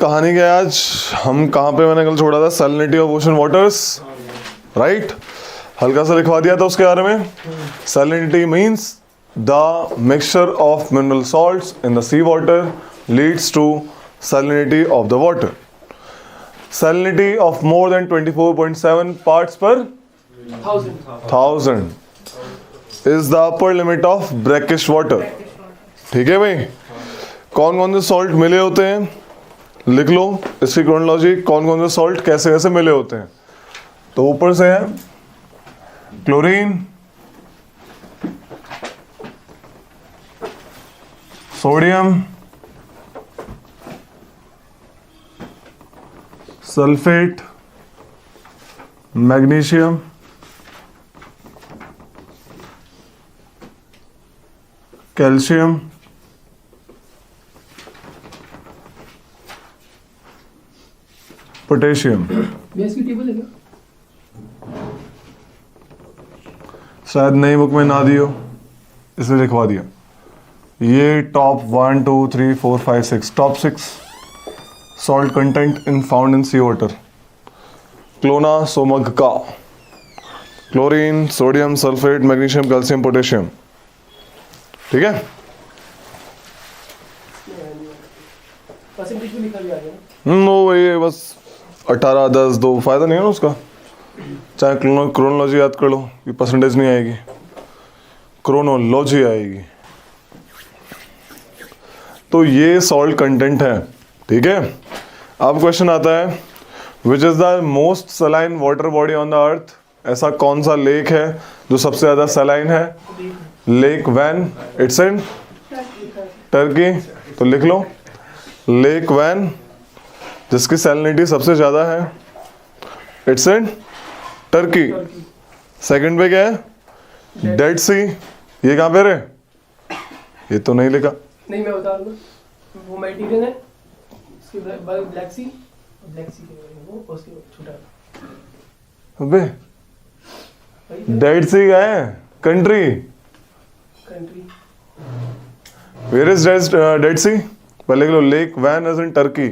कहानी क्या है आज? हम कहाँ पे मैंने कल छोड़ा था? Salinity of ocean waters, right? हल्का सा लिखवा दिया था उसके बारे में। Salinity means the mixture of mineral salts in the sea water leads to salinity of the water. Salinity of more than 24.7 parts per thousand is the upper limit of brackish water. ठीक है भाई? कौन कौन से salt मिले होते हैं लिख लो इसकी क्रोनोलॉजी। कौन कौन से सॉल्ट कैसे कैसे मिले होते हैं? तो ऊपर से है chlorine, sodium, sulphate, magnesium, calcium, potassium. इसकी टेबल है क्या? शायद नई बुक में ना दियो, इसलिए लिखवा दिया। ये top 1 2 3 4 5 6 top 6 salt content in found in sea water. क्लोनासोमग्का, chlorine, sodium, sulphate, magnesium, calcium, potassium. ठीक है? परसेंटेज भी लिखा भी आ गया। वो ये बस 18 10 2 फायदा नहीं है ना उसका। चाहे क्रोनोलॉजी याद कर लो कि परसेंटेज नहीं आएगी, क्रोनोलॉजी आएगी। तो ये सॉल्ट कंटेंट है। ठीक है? अब क्वेश्चन आता है which is the most saline water body on the earth? ऐसा कौन सा लेक है जो सबसे ज्यादा सलाइन है? Lake Van, it's in Turkey. तो लिख लो लेक वैन, जिसकी सैलिनिटी सबसे ज्यादा है, इट्स इन टर्की। सेकंड पे क्या है? डेड सी। ये कहां पे रे? ये तो नहीं लिखा। नहीं, मैं बता दूंगा। वो मेडिटेरियन है, उसके बाद ब्लैक सी के वो उसके छोटा। अबे डेड सी का है country. Where is dead sea? पहले लिख लो lake Van is in Turkey.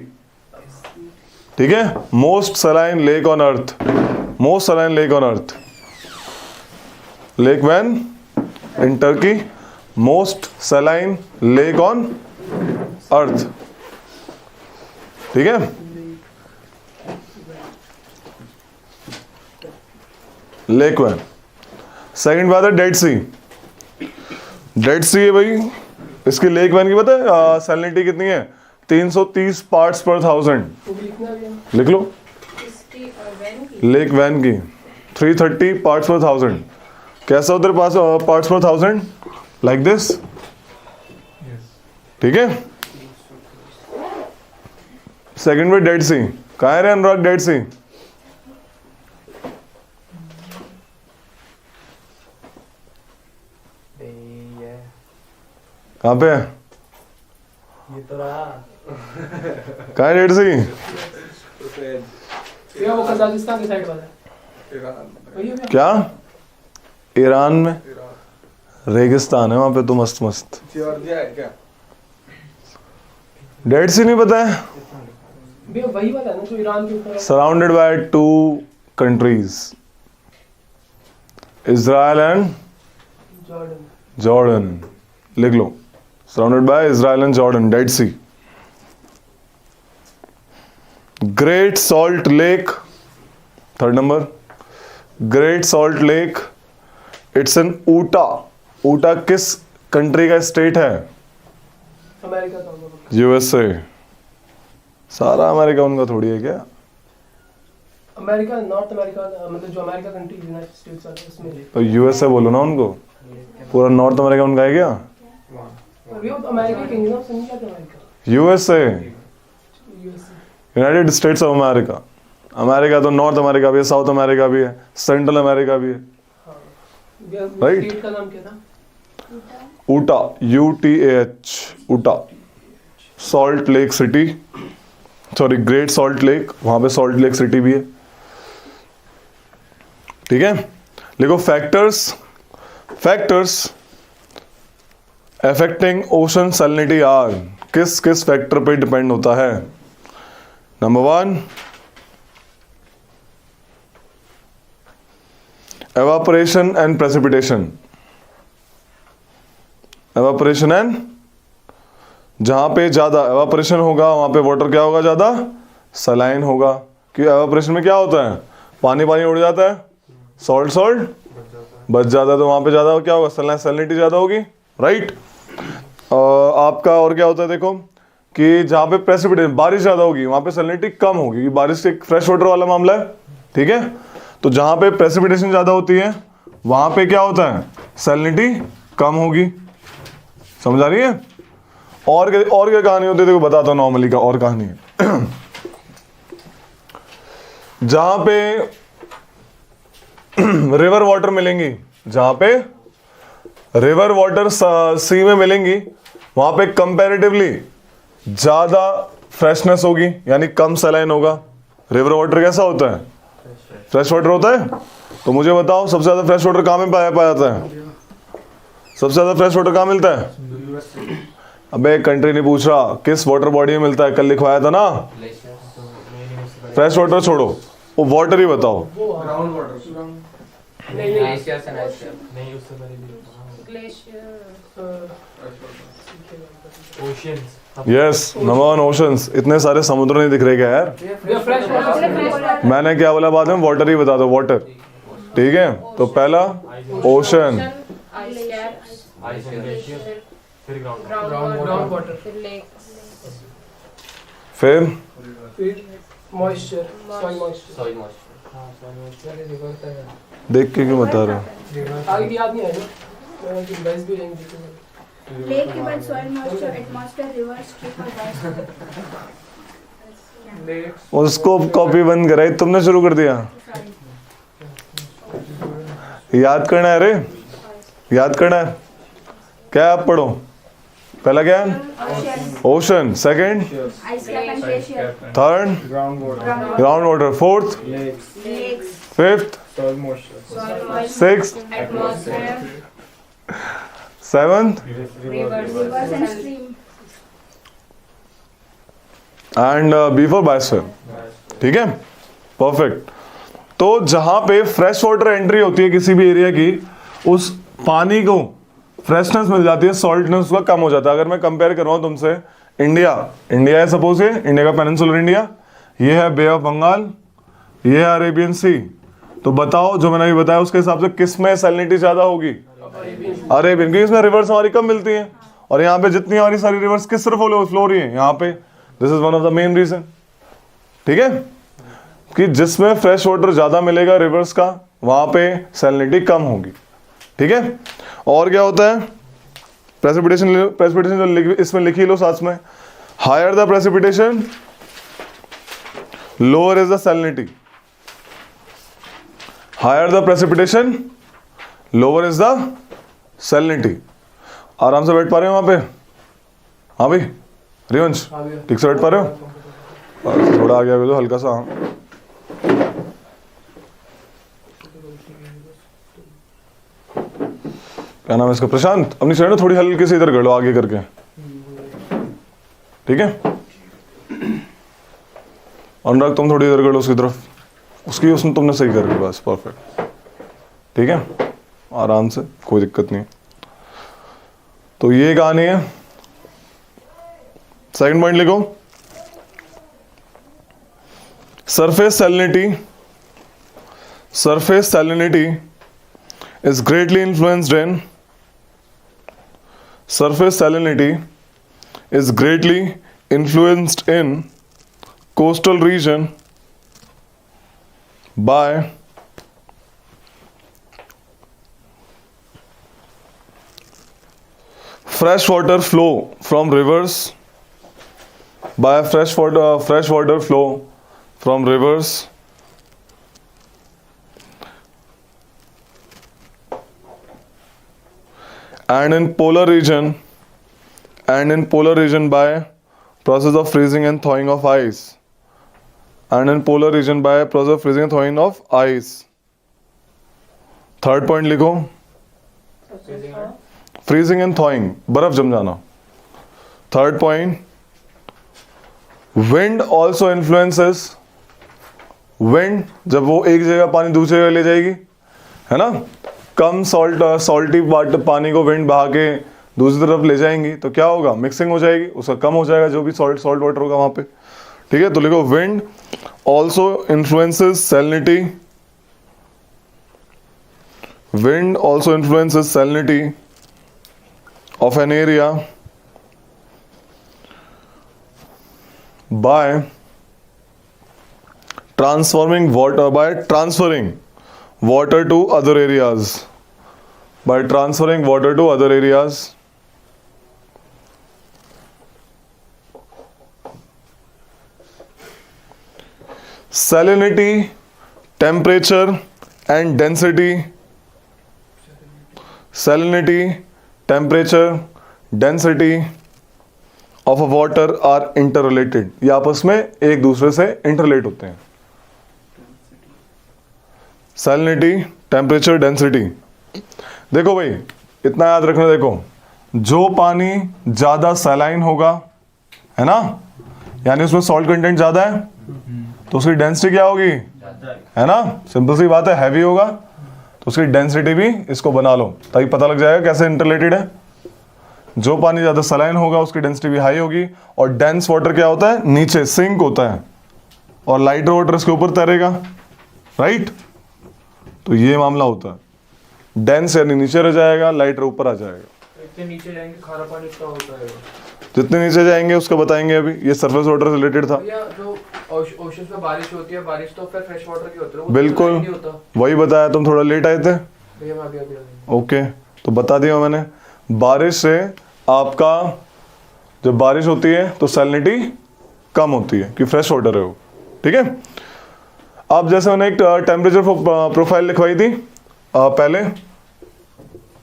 ठीक है? Most saline lake on earth, most saline lake on earth, lake Van in Turkey, most saline lake on earth. ठीक है? Lake van. Second बात है dead सी। Dead सी है भाई, इसकी लेक वैन की पता है सैलिनिटी कितनी है? 330 पार्ट्स पर थाउजेंड। लिख लो लेक वैन की 330 पार्ट्स पर थाउजेंड। कैसा उधर पास पार्ट्स पर थाउजेंड? Like this. ठीक है? सेकंड में डेड सी। कहाँ है रे अनुराग डेड सी? कहाँ पे है? ये तो रहा। कहाँ है डेड सी? ये वो कजाकिस्तान की साइड वाला है। क्या? ईरान में रेगिस्तान है वहां पे तो मस्त मस्त। डेड सी नहीं पता है? वही वाला है ना जो ईरान के ऊपर। Surrounded by 2 countries, Israel and Jordan. लिख लो surrounded by Israel and Jordan, dead sea. Great salt lake, third number, great salt lake, it's an Utah. Utah किस कंट्री का स्टेट है? अमेरिका का होगा। यूएसए। सारा अमेरिका उनका थोड़ी है क्या? अमेरिका, नॉर्थ अमेरिका, मतलब जो अमेरिका कंट्री यूनाइटेड स्टेट्स है उसमें। तो यूएसए बोलो ना उनको। पूरा नॉर्थ अमेरिका उनका है क्या? अभी वो अमेरिका किंगडम से नहीं आता America. USA, United states of America. America तो नॉर्थ अमेरिका भी है, साउथ अमेरिका भी है, सेंट्रल अमेरिका भी है। राइट? स्टेट का नाम क्या था? Utah, UTAH, Utah. Salt lake city, sorry great salt lake, वहां पे सॉल्ट लेक सिटी भी है। ठीक है? लिखो factors, factors affecting ocean salinity are. किस किस फैक्टर पे डिपेंड होता है? Number 1, evaporation and precipitation. evaporation and, जहां पे ज्यादा evaporation होगा वहां पे वाटर क्या होगा, ज्यादा सलाइन होगा. कि evaporation में क्या होता है, पानी पानी उड़ जाता है, सॉल्ट सॉल्ट बच जाता है, तो वहां पे ज्यादा क्या होगा, सैलिनिटी ज्यादा होगी, राइट. आपका और क्या होता है देखो, कि जहां पे प्रेसिपिटेशन बारिश ज्यादा होगी वहां पे सैलिनिटी कम होगी, कि बारिश एक फ्रेश वाटर वाला मामला है, ठीक है. तो जहां पे प्रेसिपिटेशन ज्यादा होती है वहां पे क्या होता है, सैलिनिटी कम होगी. समझ आ रही है. और क्या कहानी होती है, देखो बताता हूं नॉर्मली का और कहानी है. जहां पे रिवर वाटर मिलेंगी, जहां पे रिवर वाटर सी में मिलेंगी वहां पे कंपैरेटिवली ज्यादा फ्रेशनेस होगी, यानी कम सलाइन होगा. रिवर वाटर कैसा होता है, फ्रेश वाटर होता है. तो मुझे बताओ सबसे ज्यादा फ्रेश वाटर कहां में पाया जाता है, सबसे ज्यादा फ्रेश वाटर कहां मिलता है. अबे कंट्री नहीं पूछ रहा, किस वाटर बॉडी में मिलता है, कल लिखवाया था ना. फ्रेश वाटर छोड़ो, वो वाटर ही बताओ. Ground water. नहीं नहीं उससे पहले भी ओशियंस. Yes, number 1 oceans. इतने सारे समुद्र नहीं दिख रहे क्या यार. Fresh water. मैंने क्या बोला बाद में, वाटर ही बता दो, वाटर. ठीक है, तो पहला ओशन, आइस एंड ग्लेशियर, फिर ग्राउंड वाटर. फिर फिर मॉइस्चर, सॉइल मॉइस्चर. देख के क्यों बता रहे हो. आगे की याद नहीं आएगा. बस भी रहेंगे. लेक के बाद soil moisture, atmosphere, river, strip और गैस. उसको कॉपी बंद कराई तुमने, शुरू कर दिया. याद करना है रे, याद करना है. क्या आप पढ़ो, पहला क्या है, ocean. Second ice cap and glacier. Third ground water. Fourth lakes. Fifth soil moisture. Sixth atmosphere. Seventh rivers and stream. And B for biosphere. ठीक है, परफेक्ट. तो जहां पे फ्रेश वाटर एंट्री होती है किसी भी एरिया की, उस पानी को फ्रेशनेस मिल जाती है, सॉल्टनेस उसका कम हो जाता है. अगर मैं कंपेयर करवाऊं तुमसे, इंडिया है सपोज, ये इंडिया का पेनिनसुलर इंडिया, ये है बे ऑफ बंगाल, ये है अरेबियन सी. तो बताओ जो मैंने अभी बताया उसके हिसाब से किस में सैलिनिटी ज्यादा होगी, अरेबियन, क्योंकि इसमें रिवर्स हमारी कम मिलती हैं. और यहाँ पे जितनी हमारी सारी रिवर्स किस तरफ फ्लो रही है, यहाँ पे. This is one of the main reason. ठीक है, कि जिसमें फ्रेश वाटर ज्यादा मिलेगा रिवर्स का, वहां पे सैलिनिटी कम होगी. ठीक है. और क्या होता है, प्रेसिपिटेशन जो इसमें लिखी लो साथ में, higher the precipitation lower is the salinity. Higher the precipitation lower is the salinity. आराम से बैठ पा रहे हो वहां पे. हाँ भाई रिवंश, ठीक से बैठ पा रहे हो. थोड़ा आगे आगे तो हल्का सा. क्या नाम है इसका, प्रशांत. अपनी साइड में थोड़ी हल्की से इधर कर लो, आगे करके. ठीक है. अनुराग तुम थोड़ी इधर कर लो उसकी तरफ, उसकी उसने तुमने सही कर दी, बस परफेक्ट. ठीक है, आराम से, कोई दिक्कत नहीं. तो ये कहानी है. सेकंड पॉइंट लिखो, surface salinity is greatly influenced in coastal region by freshwater flow from rivers, freshwater flow from rivers, and in polar region by process of freezing and thawing of ice. Third point लिखो, freezing and थॉइंग, बर्फ जम जाना. Third point wind also influences, wind जब वो एक जगह पानी दूसरी जगह ले जाएगी, है ना, कम सॉल्टी पानी को विंड बहा के दूसरी तरफ ले जाएंगी तो क्या होगा, मिक्सिंग हो जाएगी, उसका कम हो जाएगा जो भी सॉल्ट वाटर होगा वहां पे। ठीक है, तो लिखो wind also influences salinity, wind also influences salinity of an area by transferring water to other areas, by transferring water to other areas. Salinity, temperature and density, salinity, temperature, density of a water are interrelated, ये आपस में एक दूसरे से interrelate होते हैं। Salinity, temperature, density. देखो भाई इतना याद रखना, देखो जो पानी ज्यादा सैलाइन होगा, है ना, यानी उसमें सॉल्ट कंटेंट ज्यादा है तो उसकी डेंसिटी क्या होगी, है ना, सिंपल सी बात है, हैवी होगा तो उसकी डेंसिटी भी इसको बना लो ताकि पता लग जाएगा कैसे इंटरलेटेड है। जो पानी ज्यादा सलाइन होगा उसकी डेंसिटी भी हाई होगी, और डेंस वाटर क्या होता है, नीचे सिंक होता है, और लाइटर वाटर इसके ऊपर तैरेगा, राइट। तो ये मामला होता है, डेंस यानी नीचे रह जाएगा, लाइटर ऊपर आ जाएगा। इतने नीचे जाएंगे खारा पानी इतना होता है, जितने नीचे जाएंगे उसका बताएंगे अभी, ये सरफेस वाटर से रिलेटेड था। भैया जो ओशन में बारिश होती है, बारिश तो फिर फ्रेश वाटर की होती है, बिल्कुल वही बताया, तुम थोड़ा लेट आए थे। भैया मैं अभी ओके, तो बता दिया मैंने, बारिश से आपका जब बारिश होती है तो सैलिनिटी कम होती है कि फ्रेश वाटर है वो। ठीक है, अब जैसे मैंने एक टेम्परेचर प्रोफाइल लिखवाई थी पहले,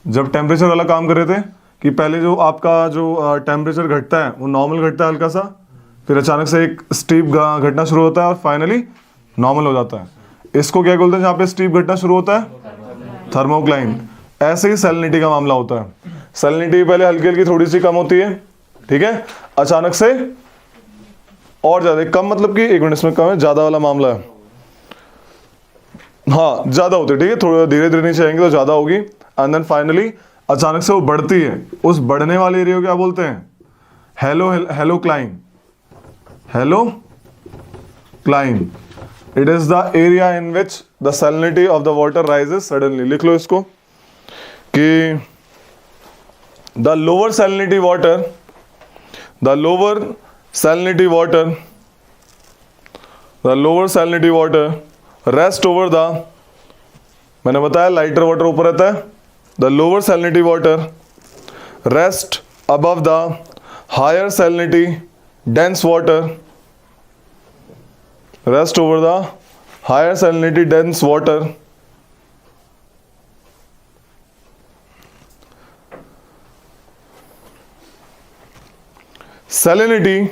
जब टेम्परेचर वाला काम कर रहे थे, कि पहले जो आपका जो टेम्परेचर घटता है वो नॉर्मल घटता है हल्का सा, फिर अचानक से एक स्टीप घटना शुरू होता है और फाइनली नॉर्मल हो जाता है। इसको क्या बोलते हैं जहाँ पे स्टीप घटना शुरू होता है, थर्मोक्लाइन। ऐसे ही सैलिनिटी का मामला होता है, सैलिनिटी पहले हल्की हल्की थोड़ी सी कम होती है, ठीक है, अचानक से और ज्यादा, कम मतलब कि एक मिनट इसमें कम है, ज्यादा वाला मामला है, हाँ ज्यादा होती है, ठीक है, थोड़ा धीरे धीरे नीचे आएंगे तो ज्यादा होगी, एंड देन फाइनली अचानक से वो बढ़ती है। उस बढ़ने वाले एरिया को क्या बोलते हैं, halocline, halocline. It is the area in which the salinity of the water rises suddenly. लिख लो इसको कि the lower salinity water rest over the, मैंने बताया लाइटर वाटर ऊपर रहता है, the lower salinity water rest above the higher salinity dense water, rest over the higher salinity dense water. Salinity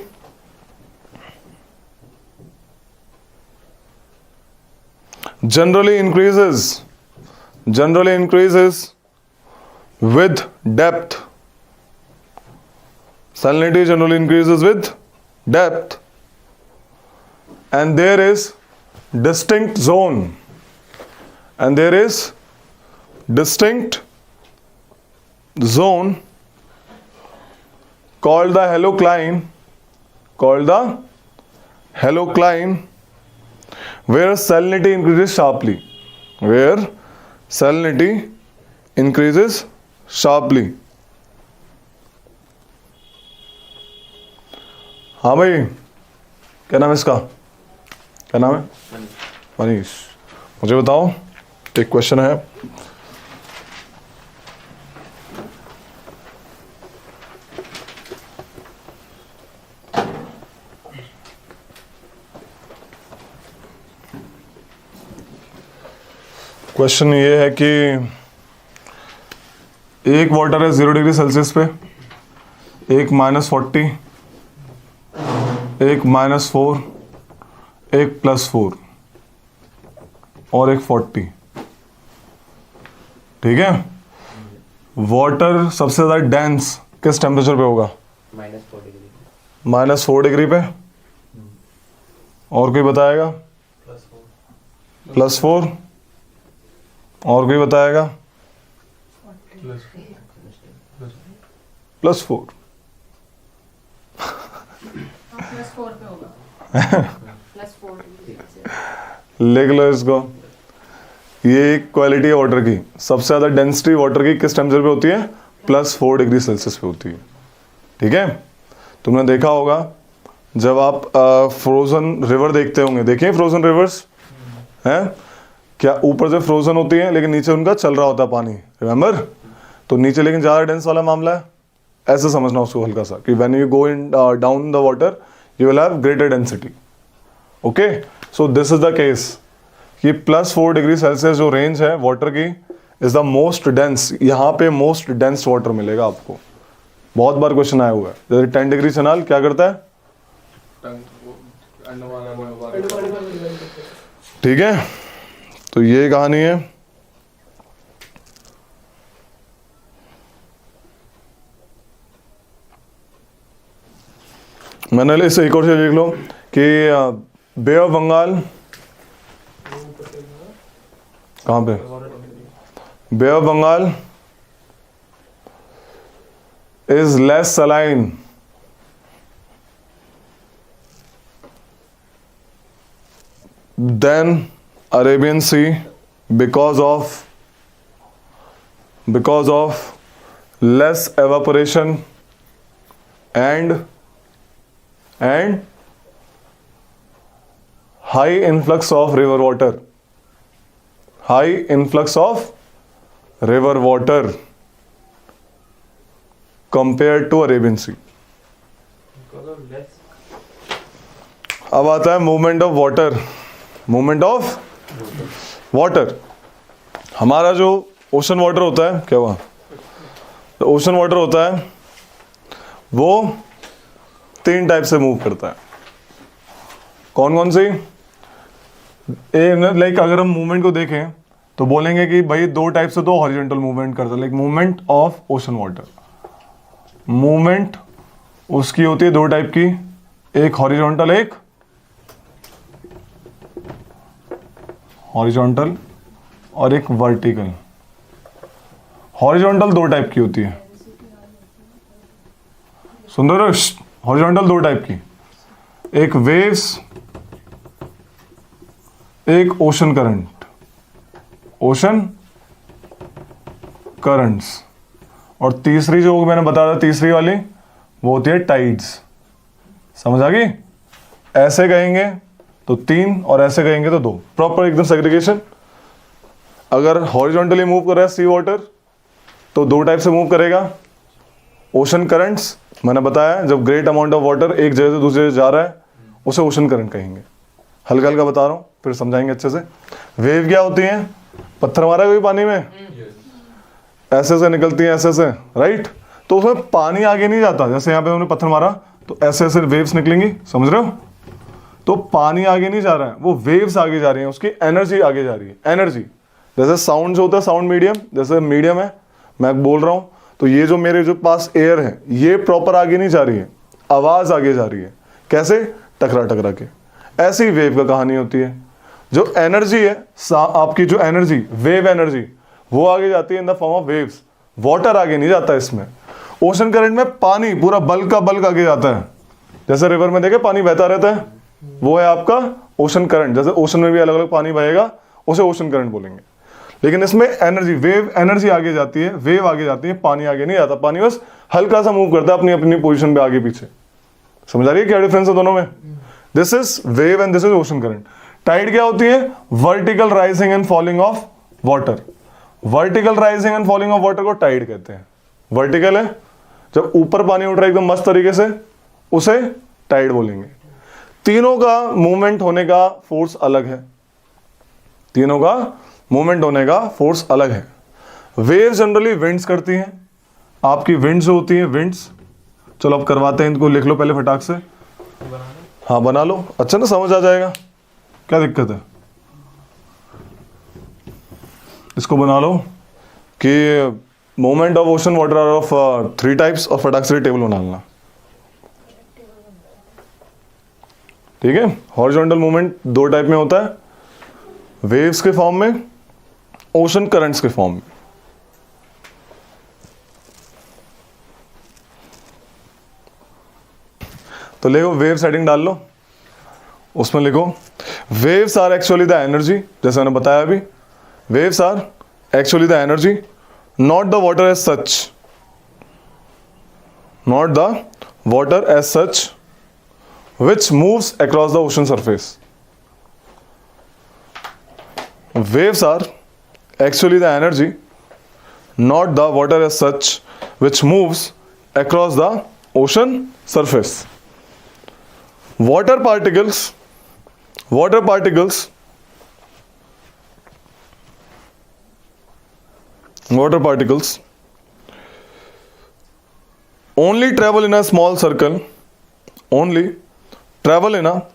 generally increases with depth. Salinity generally increases with depth, and there is distinct zone, called the halocline, where salinity increases sharply. हाँ भाई, क्या नाम है इसका, क्या नाम है, मनीष। मुझे बताओ, एक क्वेश्चन है, क्वेश्चन ये है कि एक वाटर है 0 डिग्री सेल्सियस पे, एक -40, एक -4, एक +4 और एक 40। ठीक है, वाटर सबसे ज्यादा डेंस किस टेम्परेचर पे होगा, -4 डिग्री पे, और कोई बताएगा? +4। और कोई बताएगा? +4। +4 पे होगा। +4 लिख लो इसको। ये क्वालिटी है वाटर की। सबसे ज़्यादा डेंसिटी वाटर की किस टेम्परेचर पे होती है? +4 डिग्री सेल्सियस पे होती है। ठीक है, तुमने देखा होगा जब आप फ्रोजन रिवर देखते होंगे, देखिए फ्रोजन रिवर्स हैं क्या, ऊपर से फ्रोजन होती है लेकिन नीचे उनका चल रहा होता है पानी, रिमेंबर? तो नीचे लेकिन ज़्यादा डेंस वाला मामला है। ऐसे समझना उसको हल्का सा कि when you go in down the water you will have greater density. Okay, so this is the case कि +4 डिग्री सेल्सियस जो रेंज है वाटर की इज द मोस्ट डेंस। यहाँ पे मोस्ट डेंस वाटर मिलेगा आपको। बहुत बार क्वेश्चन आया हुआ है। जैसे 10 डिग्री चनाल क्या करता है? ठीक है, तो ये कहानी है। मैंने इसे एक और से लिख लो कि बे ऑफ बंगाल कहाँ पे? Bay of Bengal is less saline than Arabian sea because of less evaporation and high influx of river water, compared to Arabian Sea. अब आता है मूवमेंट ऑफ वाटर। हमारा जो ओशन वाटर होता है, क्या हुआ? तो ओशन वाटर होता है वो 3 टाइप से मूव करता है। कौन कौन सी? लाइक अगर हम मूवमेंट को देखें तो बोलेंगे कि भाई 2 टाइप से तो हॉरिजॉन्टल मूवमेंट करता है। Like movement of ocean water, movement उसकी होती है 2 टाइप की, एक हॉरिजॉन्टल, एक हॉरिजॉन्टल और एक वर्टिकल। हॉरिजॉन्टल 2 टाइप की होती है। सुंदर, हॉरिजॉन्टल 2 टाइप की, एक वेव्स, एक ओशन करंट्स, और तीसरी जो मैंने बताया था, तीसरी वाली वो होती है टाइड्स। समझ आ गई? ऐसे कहेंगे तो 3 और ऐसे कहेंगे तो 2। प्रॉपर एकदम सेग्रीगेशन। अगर हॉरिजॉन्टली मूव कर रहा है सी वाटर तो 2 टाइप से मूव करेगा। ओशन करंट्स मैंने बताया, जब ग्रेट अमाउंट ऑफ वाटर एक जगह से दूसरी जगह जा रहा है उसे ओशन करंट कहेंगे। हल्का हल्का बता रहा हूँ, फिर समझाएंगे अच्छे से। वेव क्या होती है? पत्थर मारा कोई पानी में, ऐसे से निकलती है, ऐसे से, राइट? तो उसमें पानी आगे नहीं जाता। जैसे यहाँ पे उन्होंने पत्थर मारा तो ऐसे ऐसे वेव्स निकलेंगी, समझ रहे हो? तो पानी आगे नहीं जा रहा है, वो वेव्स आगे जा रही हैं, उसकी एनर्जी आगे जा रही है। एनर्जी जैसे साउंड जो होता है, साउंड मीडियम, जैसे मीडियम है, मैं बोल रहा हूँ तो ये जो मेरे जो पास एयर है ये प्रॉपर आगे नहीं जा रही है, आवाज आगे जा रही है। कैसे? टकरा टकरा के। ऐसी वेव का कहानी होती है। जो एनर्जी है आपकी, जो एनर्जी, वेव एनर्जी, वो आगे जाती है in the form of waves. Water आगे नहीं जाता इसमें। ओशन करंट में पानी पूरा बल्क का बल्क आगे जाता है। जैसे रिवर में देखे पानी बहता रहता है, वो है आपका ओशन करंट। जैसे ओशन में भी अलग अलग पानी बहेगा, उसे ओशन करंट बोलेंगे। लेकिन इसमें एनर्जी, वेव एनर्जी आगे जाती है, वेव आगे जाती है, पानी आगे नहीं जाता। पानी बस हल्का सा मूव करता है अपनी अपनी पोजीशन पे आगे पीछे। समझ आ रही है क्या डिफरेंस है दोनों में? This is wave and this is ocean current. Tide क्या होती है? Vertical rising and falling of water. Vertical rising and falling of water को टाइड कहते हैं। वर्टिकल है जब ऊपर पानी उठ रहा है एकदम मस्त तरीके से, उसे टाइड बोलेंगे। तीनों का मूवमेंट होने का फोर्स अलग है। तीनों का मूवमेंट होने का फोर्स अलग है। वेव जनरली विंड्स करती हैं। आपकी विंड्स जो होती हैं, विंड्स, चलो अब करवाते हैं, इनको लिख लो पहले फटाक से। हाँ बना लो, अच्छा ना, समझ आ जाएगा। क्या दिक्कत है? इसको बना लो कि movement of ocean water are of 3 types, और फटाक से टेबल बना लेना। ठीक है। हॉरिजॉन्टल मूवमेंट दो टाइप में होता है, वेव्स के फॉर्म में, ओशन करंट्स के फॉर्म में। तो लिखो वेव सेटिंग डाल लो, उसमें लिखो waves are actually the energy, जैसे मैंने बताया अभी, waves are actually the energy not the water as such, not the water as such which moves across the ocean surface. Waves are actually the energy, not the water as such, which moves across the ocean surface. Water particles only travel in a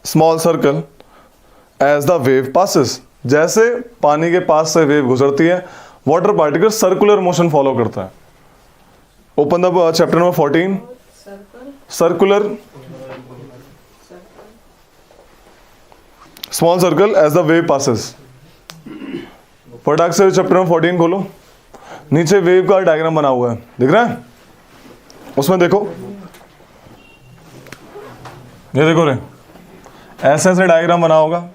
small circle, as the wave passes. जैसे पानी के पास से wave गुजरती है, water particle circular motion follow करता है। Open the chapter number 14, circular small circle as the wave passes. फटाक से चैप्टर नंबर 14 खोलो, नीचे वेव का डायग्राम बना हुआ है, दिख रहा है? उसमें देखो, ये देखो रे, ऐसे ऐसे डायग्राम बना होगा।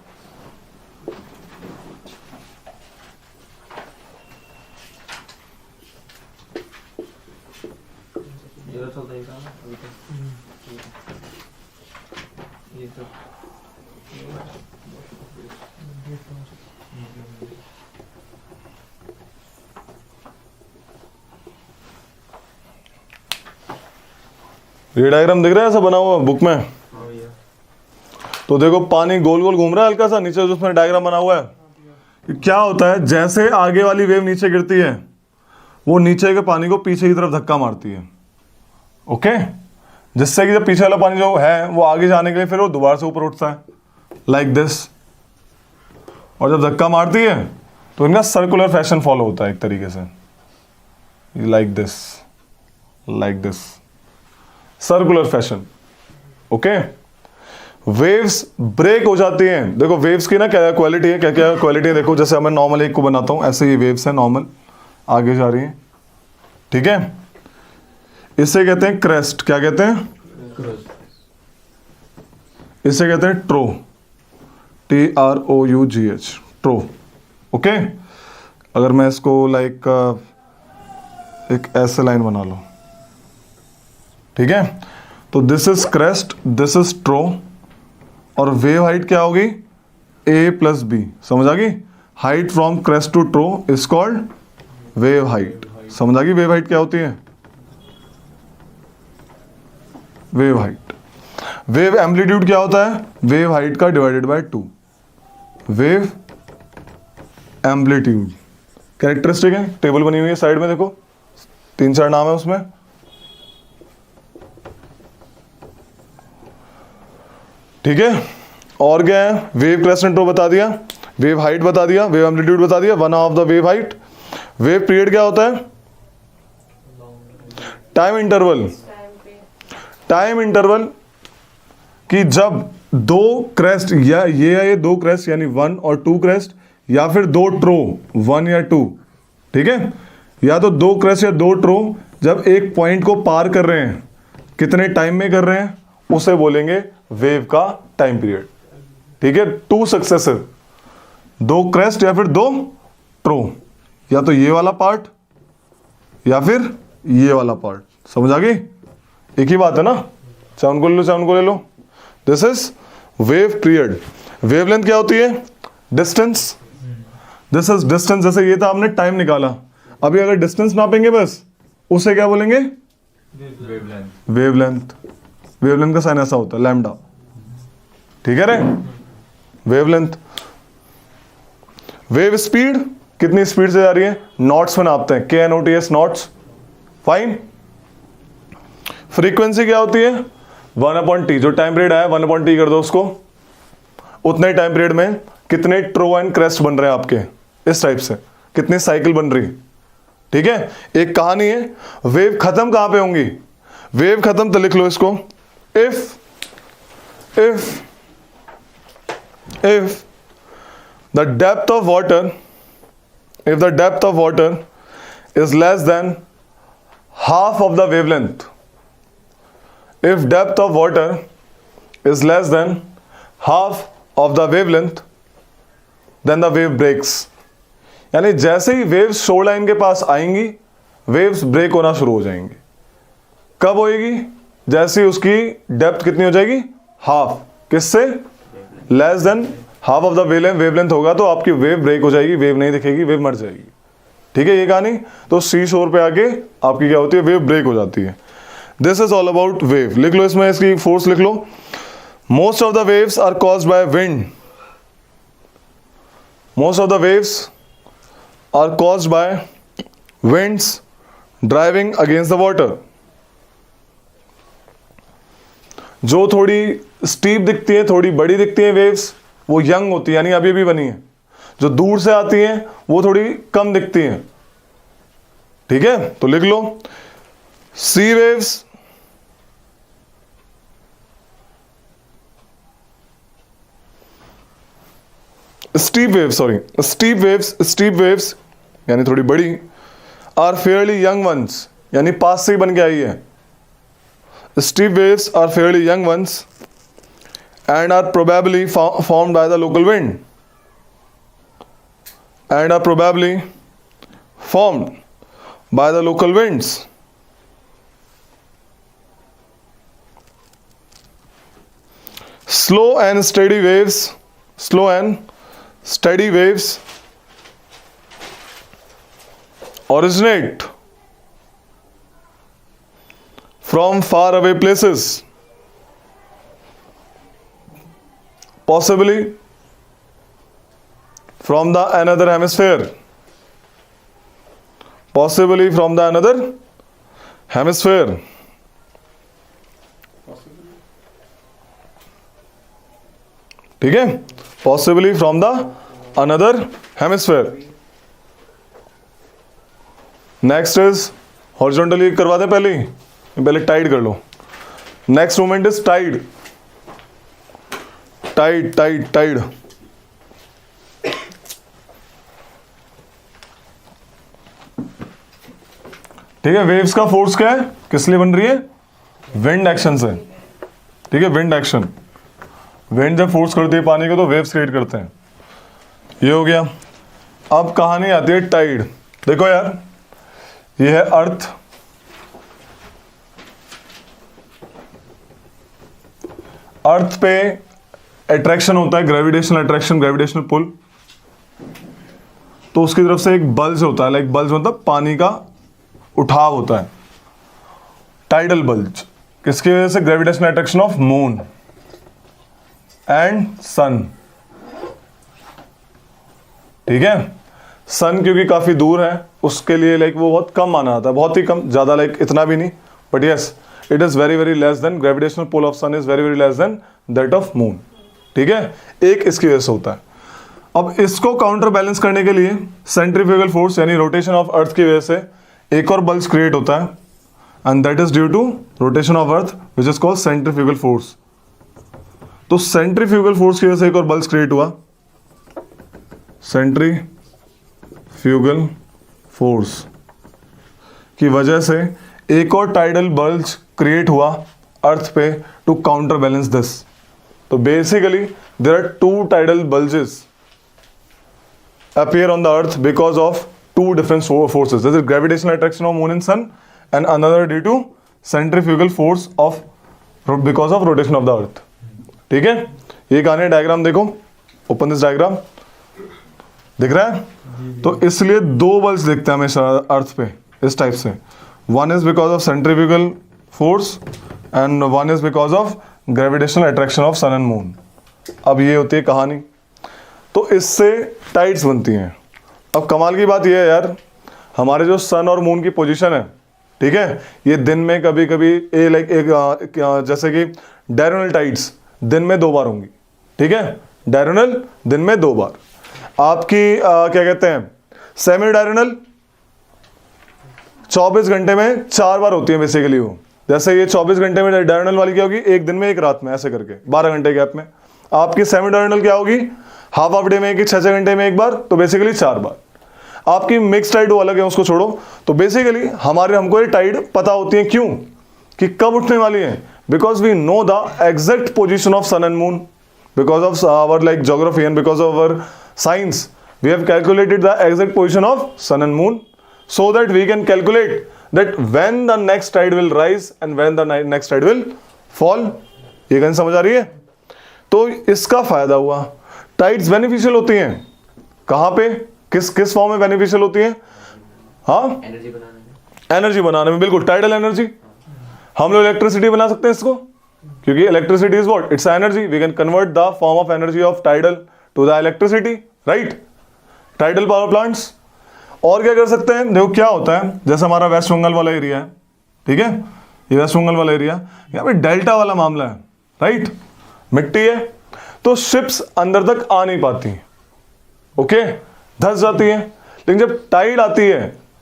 ये डायग्राम दिख रहा है ऐसा बना हुआ बुक में? तो देखो पानी गोल गोल घूम रहा है हल्का सा, नीचे जो उसमें डायग्राम बना हुआ है। कि क्या होता है, जैसे आगे वाली वेव नीचे गिरती है, वो नीचे के पानी को पीछे की तरफ धक्का मारती है, ओके, जिससे कि जब पीछे वाला पानी जो है वो आगे जाने के लिए फिर वो दोबारा से ऊपर उठता है, लाइक दिस। और जब धक्का मारती है तो इनका सर्कुलर फैशन फॉलो होता है एक तरीके से, like this, circular fashion, okay. Waves break हो जाती हैं। देखो वेव्स की ना क्या क्वालिटी है, क्या क्या क्वालिटी है देखो। जैसे मैं नॉर्मल एक को बनाता हूं, ऐसे ये वेव्स है नॉर्मल, आगे जा रही हैं, ठीक है। इसे कहते हैं क्रेस्ट, क्या कहते हैं? इसे कहते हैं ट्रो, TROUGH, ट्रो, ओके। अगर मैं इसको लाइक एक ऐसे लाइन बना लो, ठीक है, तो this is crest, this is trough, और वेव हाइट क्या होगी? A + B, समझ आ गई? Height from crest to trough is called wave height. समझ आ गई वेव हाइट क्या होती है? Wave height. वेव एम्पलीट्यूड क्या होता है? वेव हाइट का divided by 2, wave amplitude. Characteristic है, टेबल बनी हुई है साइड में, देखो 3-4 नाम है उसमें। ठीक है, और क्या है? वेव क्रेस्ट एंड ट्रो बता दिया, वेव हाइट बता दिया, वेव एम्पलीट्यूड बता दिया, one of the wave height. Wave period क्या होता है? Time interval. टाइम इंटरवल कि जब दो क्रेस्ट या ये दो क्रेस्ट यानी 1 और 2 क्रेस्ट, या फिर दो ट्रो 1 या 2, ठीक है, या तो दो क्रेस्ट या दो ट्रो जब एक पॉइंट को पार कर रहे हैं, कितने टाइम में कर रहे हैं, उसे बोलेंगे वेव का टाइम पीरियड। ठीक है, 2 सक्सेसिव, दो क्रेस्ट या फिर दो ट्रो, या तो ये वाला पार्ट या फिर ये वाला पार्ट। समझ आ गई? एक ही बात है ना, चाहे उनको ले लो चाहे उनको ले लो। This is wave period. Wavelength क्या होती है? डिस्टेंस। This is distance. जैसे ये था, आपने टाइम निकाला, अभी अगर डिस्टेंस नापेंगे बस, उसे क्या बोलेंगे? वेवलेंथ। वेवलेंथ का साइन ऐसा होता है, लैम्डा। ठीक है रे, वेवलेंथ। वेव स्पीड कितनी स्पीड से जा रही है? नॉट्स में नापते हैं, KNOTS नॉट्स। फाइन। फ्रीक्वेंसी क्या होती है? 1/T। जो टाइम पीरियड आया 1/T कर दो उसको, उतने टाइम पीरियड में कितने ट्रो एंड क्रेस्ट बन रहे हैं आपके, इस टाइप से कितनी साइकिल बन रही। ठीक है, एक कहानी है। वेव खत्म कहां पे होंगी? वेव खत्म तो लिख लो इसको, if if the depth of water is less than half of the wavelength, if depth of water is less than half of the wavelength, then the wave breaks. यानी जैसे ही वेव्स शोर लाइन के पास आएंगी, waves break होना शुरू हो जाएंगी. कब होएगी? जैसे ही उसकी डेप्थ कितनी हो जाएगी? हाफ. किससे? Less than half of the wavelength होगा तो आपकी वेव ब्रेक हो जाएगी, वेव नहीं दिखेगी, वेव मर जाएगी. ठीक है ये कहानी. तो सी शोर पे आके आपकी क्या होती है? वेव ब्रेक हो जाती है. This is all about wave. लिख लो इसमें इसकी फोर्स लिख लो. Most of the waves are caused by wind. Most of the waves are caused by winds driving against the water. जो थोड़ी स्टीप दिखती है, थोड़ी बड़ी दिखती है वेव्स, वो यंग होती है, यानी अभी अभी बनी है. जो दूर से आती हैं वो थोड़ी कम दिखती हैं. ठीक है, तो लिख लो सी वेव्स स्टीप वेव्स यानी थोड़ी बड़ी, आर फेयरली यंग वंस, यानी पास से ही बन के आई है. Steep waves are fairly young ones and are probably formed by the local wind, and are probably formed by the local winds. Slow and steady waves originate from far away places, possibly from the another hemisphere. Possibly from the another hemisphere. ठीक है, possibly from the another hemisphere. Next is horizontally करवा दें पहले tide कर लो. Next movement is tide. Tide. ठीक है, waves का फोर्स क्या है? किस लिए बन रही है? विंड एक्शन से. ठीक है, विंड एक्शन. विंड जब फोर्स करती है पानी को तो वेव्स क्रिएट करते हैं. ये हो गया. अब कहानी आती है टाइड. देखो यार, ये है अर्थ. अर्थ पे अट्रैक्शन होता है, ग्रेविटेशनल अट्रैक्शन, ग्रेविटेशनल पुल. तो उसकी तरफ से एक बल्ज होता है, लाइक बल्ज मतलब पानी का उठाव होता है. टाइडल बल्ज किसकी वजह से? Gravitational attraction of moon and sun. ठीक है, सन क्योंकि काफी दूर है उसके लिए लाइक वो बहुत कम माना जाता है, बहुत ही कम, ज्यादा लाइक इतना भी नहीं, but yes it is very very less than, gravitational pull of sun is very very less than that of moon. ठीक है, एक इसकी वजह से होता है. अब इसको काउंटर बैलेंस करने के लिए सेंट्रीफ्यूगल फोर्स यानी रोटेशन ऑफ अर्थ की वजह से एक और बल्ज क्रिएट होता है, and that is due to rotation of earth which is called centrifugal force. तो सेंट्रीफ्यूगल फोर्स की वजह से एक और बल्ज क्रिएट हुआ, सेंट्रीफ्यूगल फोर्स की वजह से एक और टाइडल बल्ज क्रिएट हुआ अर्थ पे टू काउंटर बैलेंस दिस. तो basically there are two tidal bulges appear on the earth because of two different forces. This is gravitational attraction of moon and sun, and another due to centrifugal force of because of rotation of the earth. ठीक है, ये कहानी diagram देखो. Open this diagram. दिख रहा है? तो इसलिए दो बल्स दिखते हैं हमेशा अर्थ पे इस टाइप से. One is because of centrifugal force and one is because of gravitational attraction of sun and moon. अब ये होती है कहानी. तो इससे टाइड्स बनती हैं. अब कमाल की बात ये है यार, हमारे जो सन और मून की पोजीशन है, ठीक है, ये दिन में कभी कभी जैसे कि डायरोनल टाइड्स दिन में 2 बार होंगी. ठीक है, डायरोनल दिन में 2 बार. आपकी क्या कहते हैं सेमी डायरोनल 24 घंटे में 4 बार होती है बेसिकली. वो जैसे ये 24 घंटे में डायरोनल वाली क्या होगी, एक दिन में एक रात में, ऐसे करके 12 घंटे गैप में. आपकी सेमी टर्मिनल क्या होगी, हाफ हाफ डे में कि 6 घंटे में एक बार, तो बेसिकली 4 बार। आपकी मिक्स टाइड वो अलग है, उसको छोड़ो। तो बेसिकली हमको ये टाइड पता होती है, क्यों कि कब उठने वाली है, because we know the exact position of sun and moon, because of our like geography and because of our science we have calculated the exact position of sun and moon, so that we can calculate that when the next tide will rise and when the next tide will fall। ये कहीं समझ आ रही है? तो इसका फायदा हुआ। Tides beneficial होती हैं कहां पे, किस फॉर्म में बेनिफिशियल होती हैं? हाँ, एनर्जी बनाने में, बिल्कुल, टाइडल एनर्जी। हम लोग इलेक्ट्रिसिटी बना सकते हैं इसको, क्योंकि electricity is what, it's energy. We can convert the form of energy of tidal to the electricity, right, tidal power plants. और क्या कर सकते हैं, देखो क्या होता है, जैसे हमारा वेस्ट बंगाल वाला एरिया है, ठीक है, ये वेस्ट बंगाल वाला एरिया, यहाँ पे डेल्टा वाला मामला है, राइट, मिट्टी है, तो शिप्स अंदर तक आ नहीं पाती, ओके, धंस जाती है। लेकिन जब टाइड आती है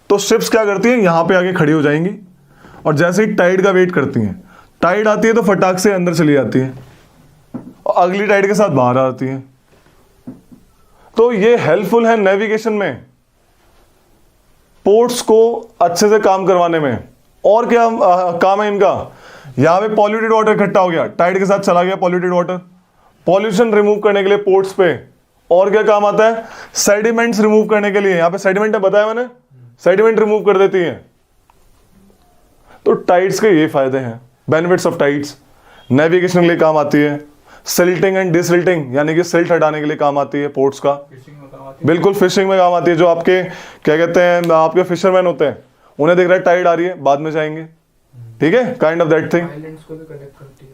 तो शिप्स क्या करती हैं, यहां पे आके खड़ी हो जाएंगी, और जैसे ही टाइड का वेट करती हैं, टाइड आती है तो फटाक से अंदर चली जाती है और अगली टाइड के साथ बाहर आती है। तो ये हेल्पफुल है नेविगेशन में, पोर्ट्स को अच्छे से काम करवाने में। और क्या काम है इनका, यहां पे पॉल्यूटेड वाटर इकट्ठा हो गया, टाइड के साथ चला गया पॉल्यूटेड वाटर, पॉल्यूशन रिमूव करने के लिए पोर्ट्स पे। और क्या काम आता है, सेडिमेंट्स रिमूव करने के लिए, यहां पे सेडिमेंट है, बताया मैंने, सेडिमेंट रिमूव कर देती है। तो टाइड्स के ये फायदे हैं, बेनिफिट्स ऑफ टाइड्स। नेविगेशन के लिए काम आती है, सिल्टिंग एंड डिसिल्टिंग यानी कि सिल्ट हटाने के लिए काम आती है पोर्ट्स का, बिल्कुल, फिशिंग में काम आती है। जो आपके क्या कहते हैं, आपके फिशरमैन होते हैं, उन्हें दिख रहा है टाइड आ रही है, बाद में जाएंगे, ठीक है, kind of that thing. Islands को भी कनेक्ट करती है,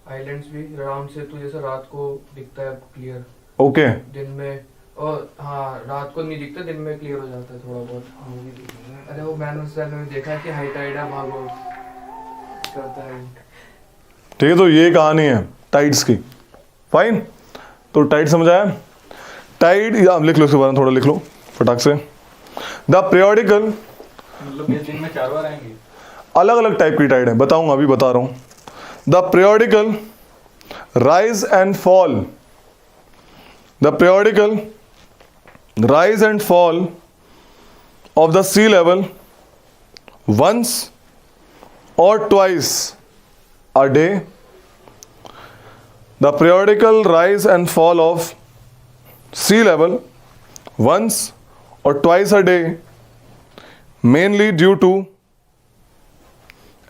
आइलैंड्स भी आराम से, तो जैसे रात को दिखता है क्लियर, ओके, दिन में, और हाँ रात को नहीं दिखता, दिन में क्लियर हो जाता है थोड़ा बहुत। अरे वो मैन में देखा है कि हाई टाइड है, वहाँ वो करता है, ठीक है। तो ये कहानी है टाइड्स की, फाइन। तो टाइड समझ आया, टाइड, आप लिख लो इसके बारे में, थोड़ा लिख लो फटाक से। द पीरियोडिकल, मतलब ये दिन में 4 बार आएंगे, अलग अलग टाइप की टाइड है, बताऊंगा, अभी बता रहा हूं। The periodical rise and fall, the periodical rise and fall of the sea level once or twice a day, the periodical rise and fall of sea level once or twice a day, mainly due to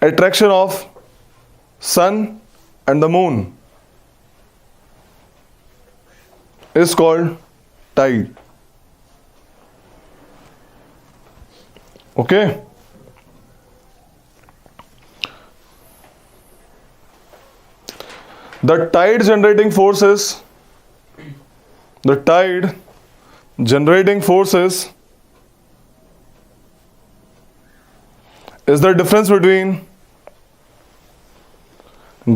attraction of sun and the moon, is called tide. Okay? The tide generating forces is the difference between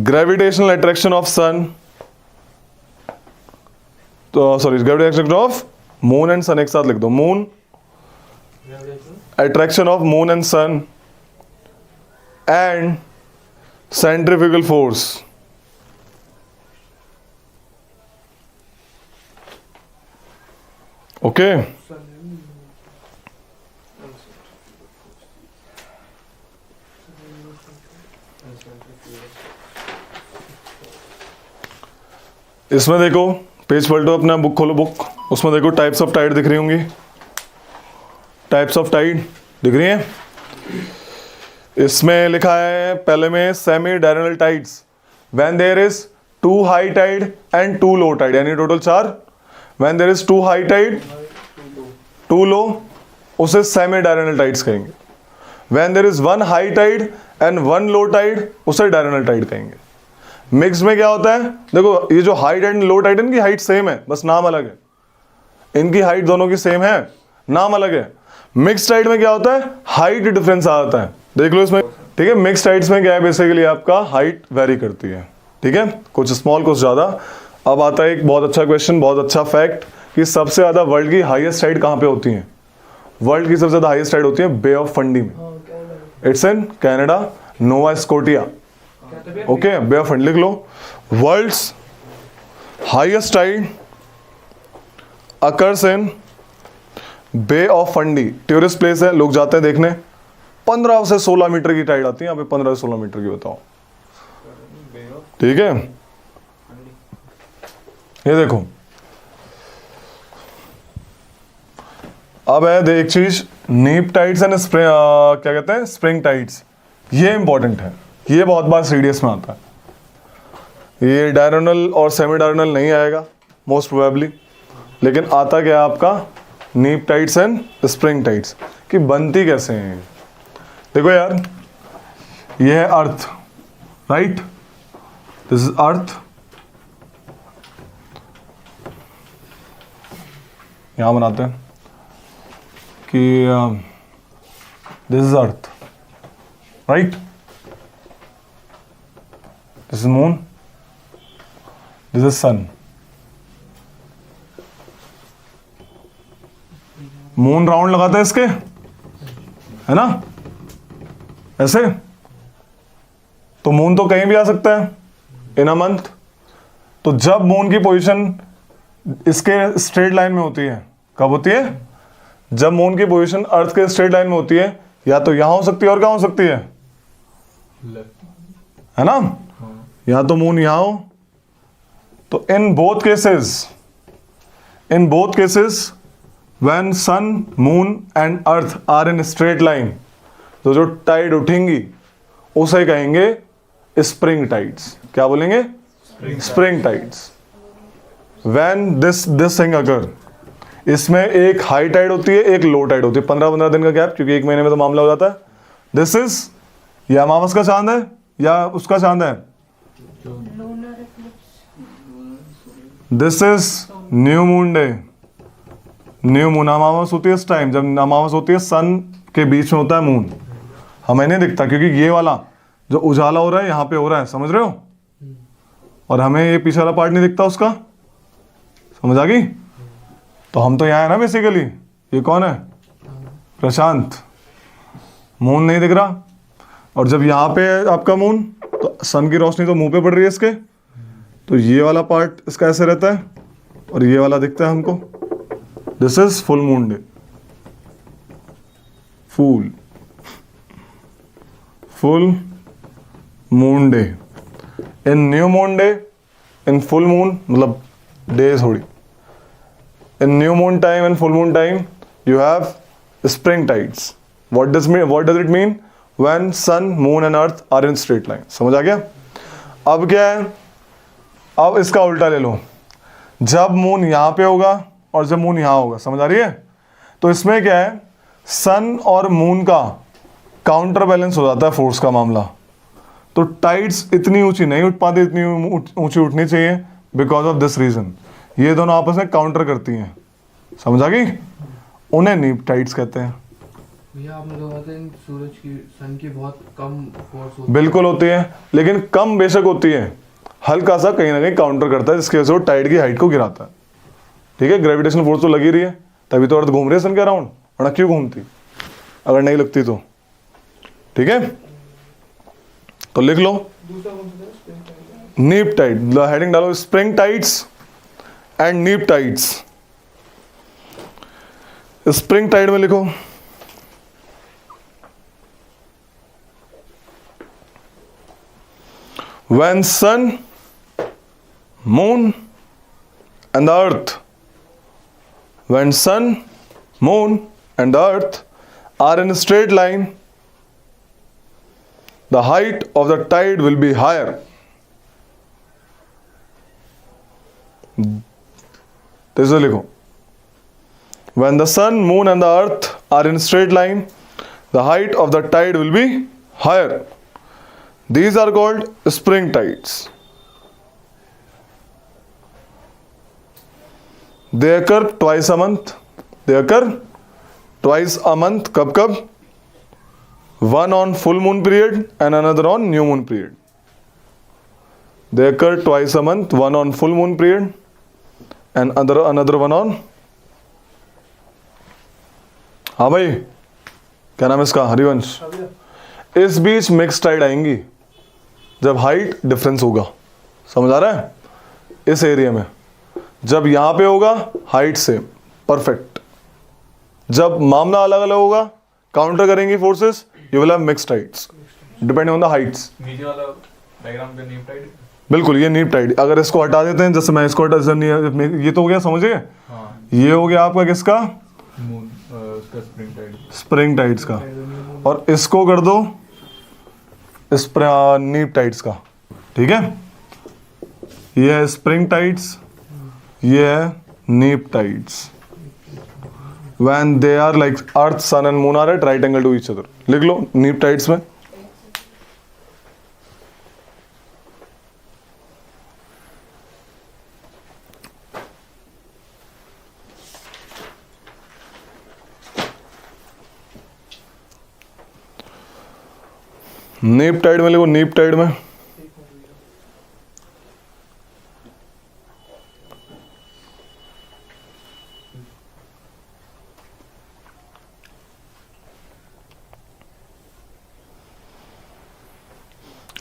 gravitational attraction of sun, gravitational attraction of moon and sun, एक साथ लिख दो, moon, attraction of moon and sun, and centrifugal force. Okay, इसमें देखो, page पलटो अपना, book खोलो book, उसमें देखो टाइप्स ऑफ टाइड दिख रही होंगी, टाइप्स ऑफ टाइड दिख रही हैं। इसमें लिखा है पहले में semi diurnal tides when there is 2 high tide and 2 low tide, यानी total 4। When there is 2 high tide, 2 low, उसे semi diurnal tides कहेंगे। When there is 1 high tide and 1 low tide, उसे diurnal tide कहेंगे। Mix में क्या होता है, देखो ये जो high tide and low tide, इनकी हाइट सेम है, बस नाम अलग है। इनकी हाइट दोनों की सेम है, नाम अलग है। मिक्स टाइड में क्या होता है, हाइट डिफरेंस आ जाता है, देख लो इसमें, ठीक है। मिक्स टाइड्स में क्या है, बेसिकली आपका हाइट वेरी करती है, ठीक है, कुछ स्मॉल कुछ ज्यादा। अब आता है एक बहुत अच्छा क्वेश्चन, बहुत अच्छा फैक्ट, कि सबसे ज्यादा वर्ल्ड की हाईएस्ट टाइड कहां पे होती है। वर्ल्ड की सबसे ज्यादा हाईएस्ट टाइड होती है बे ऑफ फंडी में, it's in Canada, Nova Scotia, okay, bay of Fundy लिख लो। World's highest tide occurs in bay of Fundy, tourist place है, लोग जाते हैं देखने। 15 से 16 मीटर की टाइड आती है यहाँ पे, 15 से 16 मीटर की, बताओ। ठीक है, ये देखो। अब है एक चीज, नीप टाइड्स एंड क्या कहते हैं, स्प्रिंग टाइड्स। ये इंपॉर्टेंट है, ये बहुत बार सीडीएस में आता है। ये डायरोनल और सेमी डायरोनल नहीं आएगा मोस्ट प्रोबेबली, लेकिन आता क्या है आपका, नीप टाइड्स एंड स्प्रिंग टाइड्स, कि बनती कैसे हैं। देखो यार, ये है earth, right, this is earth, यहां बनाते हैं कि this is earth, right, this is moon, this is sun. Moon round लगाता है इसके, है ना, ऐसे। तो मून तो कहीं भी आ सकता है इन अ मंथ। तो जब मून की पोजीशन इसके स्ट्रेट लाइन में होती है, कब होती है, जब मून की पोजीशन अर्थ के स्ट्रेट लाइन में होती है, या तो यहां हो सकती है और कहां हो सकती है ना, या तो मून यहां हो। तो in both cases when sun, moon and earth are in straight line, तो जो टाइड उठेंगी उसे कहेंगे स्प्रिंग टाइड्स। क्या बोलेंगे, spring tides. when this thing occur, इसमें एक हाई टाइड होती है, एक लो टाइड होती है, 15-15 दिन का गैप, क्योंकि एक महीने में तो मामला हो जाता है। दिस इज, ये अमावस का चांद है या उसका चांद है, this is new moon day. New moon, अमावस होती है इस टाइम, जब अमावस होती है सन के बीच में होता है मून, हमें नहीं दिखता क्योंकि ये वाला जो उजाला हो रहा है यहाँ पे हो रहा है, समझ रहे हो, और हमें ये पीछे वाला पार्ट नहीं दिखता उसका, समझ आ गई। तो हम तो यहाँ है ना बेसिकली। ये कौन है, प्रशांत, मून नहीं दिख रहा, और जब यहाँ पे है आपका मून तो सन की रोशनी तो मुंह पे पड़ रही है इसके, तो ये वाला पार्ट इसका ऐसे रहता है और ये वाला दिखता है हमको। This is full moon day, full moon day. In new moon day, in full moon, मतलब डे थोड़ी, in new moon time and full moon time you have spring tides. What does it mean, when sun, moon and earth are in straight line. समझ आ गया। अब क्या है, अब इसका उल्टा ले लो, जब मून यहां पे होगा और जब मून यहां होगा, समझ आ रही है। तो इसमें क्या है, सन और मून का काउंटर बैलेंस हो जाता है फोर्स का मामला। तो टाइड्स इतनी ऊंची नहीं उठ पाती, इतनी ऊंची उठनी चाहिए, बिकॉज ऑफ दिस रीजन। ये दोनों आपस में काउंटर करती हैं, समझ आ गई, उन्हें नीप टाइड्स कहते हैं। भैया आपने तो कहते हैं सूरज की, सन की बहुत कम फोर्स होती है। बिल्कुल होती है, लेकिन कम बेशक होती है, हल्का सा कहीं ना कहीं काउंटर करता है, जिसकी वजह से वो टाइड की हाइट को गिराता है। ठीक है, ग्रेविटेशनल फोर्स तो लगी रही है, तभी तो अर्थ घूम रही है सन के अराउंड, वरना क्यों घूमती अगर नहीं लगती तो। ठीक है, तो लिख लो नीप टाइड, हेडिंग डालो स्प्रिंग टाइड्स एंड नीप टाइड्स। स्प्रिंग टाइड में लिखो when sun, moon and the earth, when sun, moon and the earth are in a straight line, the height of the tide will be higher. This is लिखो, when the sun, moon and the earth are in straight line, the height of the tide will be higher. These are called spring tides. They occur twice a month. They occur twice a month. कब कब? One on full moon period and another on new moon period. They occur twice a month. One on full moon period and another one on. हाँ भाई, क्या नाम है इसका, हरिवंश। इस बीच mix Tide आएंगी जब हाइट डिफरेंस होगा, समझ आ रहा है। इस एरिया में, जब यहां पे होगा हाइट सेम, परफेक्ट। जब मामला अलग अलग होगा, काउंटर करेंगी forces, you will have mixed Heights depending on the Heights. नीचे वाला डायग्राम पे नीम टाइड। बिल्कुल, ये नीप टाइड। अगर इसको हटा देते हैं, जैसे मैं इसको हटा, ये तो हो गया, समझिए, हाँ ये हो गया आपका किसका, मून उसका स्प्रिंग टाइड। स्प्रिंग टाइड्स का, और इसको कर दो नीप टाइड्स का, ठीक है। ये है स्प्रिंग टाइड्स, ये है neap tides. When they are like earth sun and moon are at right angle to each other, लिख लो नीप टाइड्स में। नीप टाइड में लिखो, नीप टाइड में।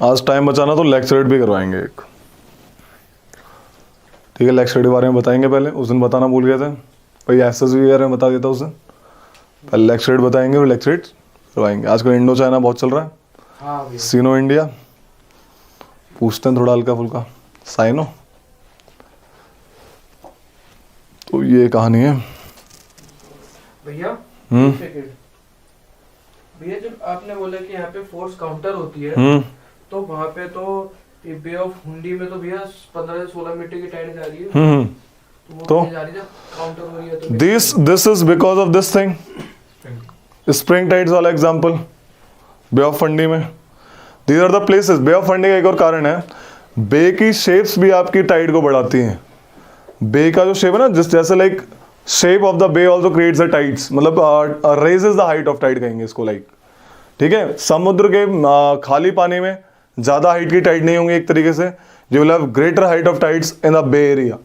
आज टाइम बचाना तो लेक्चरेट भी करवाएंगे एक, ठीक है। लेक्चरेट के बारे में बताएंगे, पहले उस दिन बताना भूल गए थे भाई, एसएस के बारे में बता देता उस दिन। पहले लेक्चरेट बताएंगे और लेक्चरेट करवाएंगे। आजकल इंडो चाइना बहुत चल रहा है, हाँ भैया। सीनो इंडिया पूछते हैं थोड़ा हल्का फुल्का, साइनो। तो ये कहानी है भैया हम्म सेकंड। भैया जब आपने बोला कि यहाँ पे फोर्स काउंटर होती है, हम्म तो वहाँ पे तो बे ऑफ हुंडी में तो भैया 15 से 16 मीटर की टाइड जा रही है। हम्म तो वो तो? कैसे जा रही है जब काउंटर हो रही है तो? This is because of this thing, spring tides वाला एग्जांपल बे ऑफ फंडी में। These are the places. Bay of Fundy का एक और कारण है, बे की शेप्स भी आपकी टाइड को बढ़ाती हैं। बे का जो शेप है ना, जिस जैसे like shape of the bay also creates the tides, मतलब raises the height of tide कहेंगे इसको, लाइक, ठीक है। समुद्र के खाली पानी में ज्यादा हाइट की टाइड नहीं होंगी एक तरीके से, you will have greater height of tides in the bay area,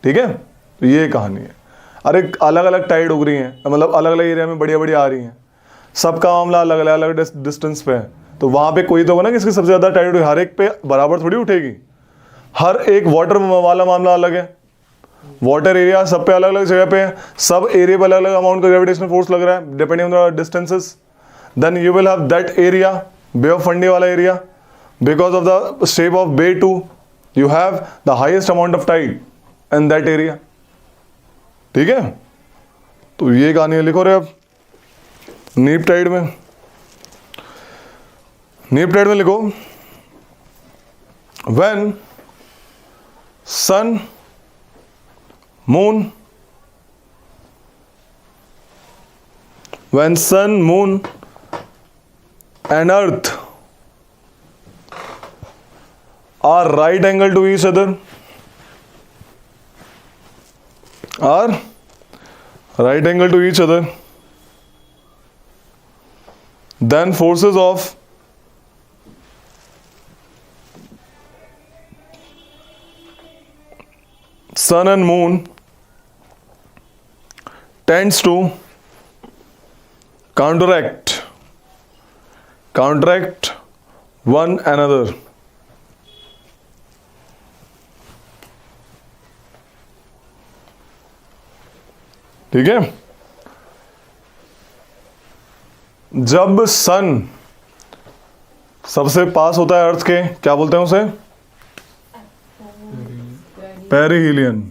ठीक है। तो ये कहानी है। अरे अलग अलग टाइड उग रही हैं, मतलब अलग अलग एरिया में बढ़िया बढ़िया आ रही हैं, सबका मामला अलग अलग अलग डिस्टेंस पे है। तो वहां पे कोई तो होगा ना किसकी सबसे ज्यादा टाइड, हर एक पे बराबर थोड़ी उठेगी। हर एक वाटर वाला मामला अलग है, वाटर एरिया सब पे अलग अलग जगह पे है, सब एरिया पे अलग अलग अमाउंट का ग्रेविटेशनल फोर्स लग रहा है depending on the distances. Then you will have that area, bay of Fundy वाला area, because of the shape of bay to you have the highest amount of tide in that area, ठीक है। तो ये कहानी लिखो रे अब नीप टाइड में। नीप टाइड में लिखो, when sun moon, when sun, moon and earth are right angle to each other, are right angle to each other, then forces of sun and moon tends to counteract one another, ठीक है। जब सन सबसे पास होता है अर्थ के, क्या बोलते हैं उसे, पेरिहीलियन।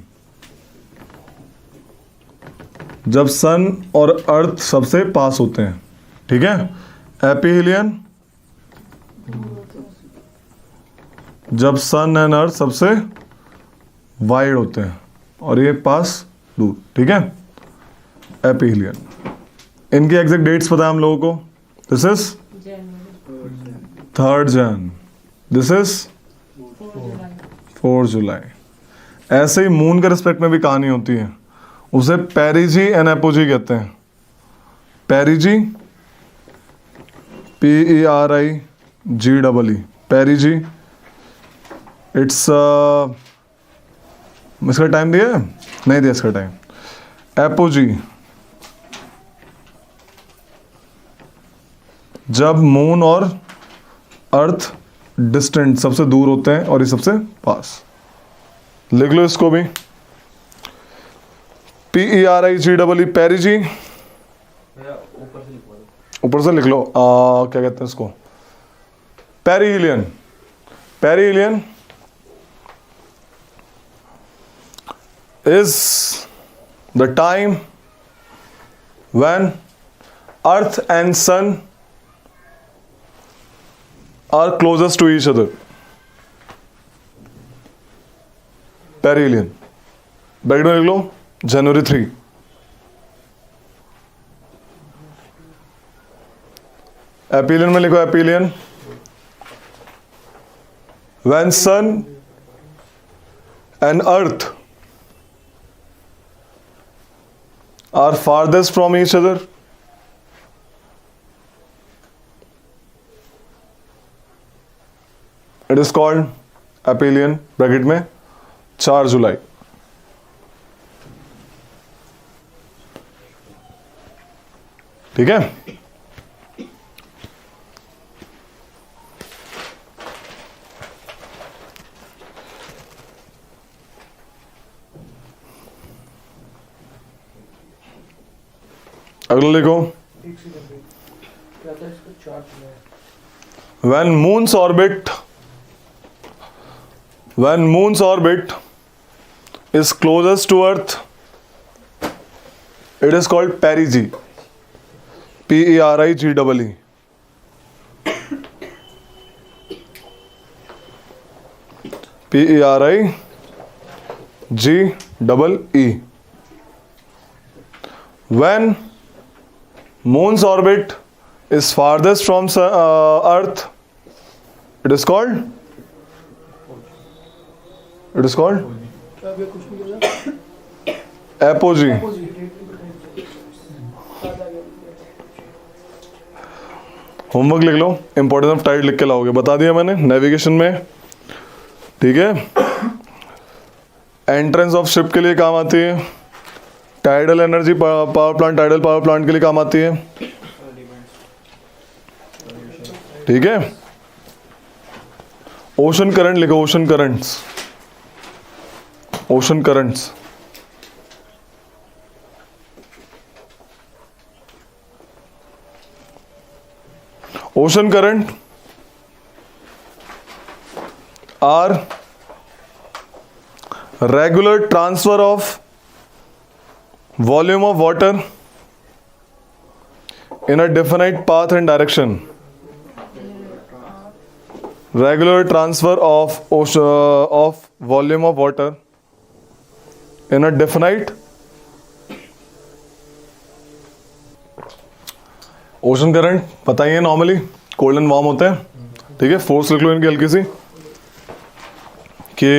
जब सन और अर्थ सबसे पास होते हैं, ठीक है। एपीहीलियन जब सन एंड अर्थ सबसे वाइड होते हैं और ये पास दूर, ठीक है। एपीहीलियन। इनकी एग्जैक्ट डेट्स पता है हम लोगों को। This is 3rd Jan, this is 4 जुलाई। ऐसे ही मून के रिस्पेक्ट में भी कहानी होती है, उसे पेरिजी एंड एपोजी कहते हैं। पेरिजी, PERIGEE, पेरिजी। इट्स इसका टाइम दिया है? नहीं दिया इसका टाइम। एपोजी जब मून और अर्थ डिस्टेंट सबसे दूर होते हैं और ये सबसे पास, लिख लो इसको भी, PERIGEE, पेरिजी। ऊपर से लिख लो, क्या कहते हैं इसको, perihelion. Perihelion is the time when earth and sun are closest to each other. Perihelion, back में लिख लो January 3। एपिलियन में लिखो एपिलियन, when sun and earth are farthest from each other, it is called aphelion, bracket में 4 जुलाई। ठीक है, अगला लिखो, एक सेकंड क्या था इसका चार्ट में, when moon's orbit is closest to earth, it is called perigee, PERIGEE। PERIGEE। when moon's orbit is farthest from earth, it is called क्या भैया कुछ नहीं बोला, apogee। होमवर्क लिख लो, इंपॉर्टेंस ऑफ टाइड लिख के लाओगे, बता दिया मैंने नेविगेशन में। ठीक है, एंट्रेंस ऑफ शिप के लिए काम आती है, tidal energy power plant, tidal power plant के लिए काम आती है। ठीक है, ओशन करंट लिखो, ocean currents, ocean currents. Ocean current are regular transfer of volume of water in a definite path and direction. Regular transfer of volume of water in a definite ocean current, पता ही है normally cold and warm होते हैं। ठीक है, force लिख लो इनकी हल्की सी, कि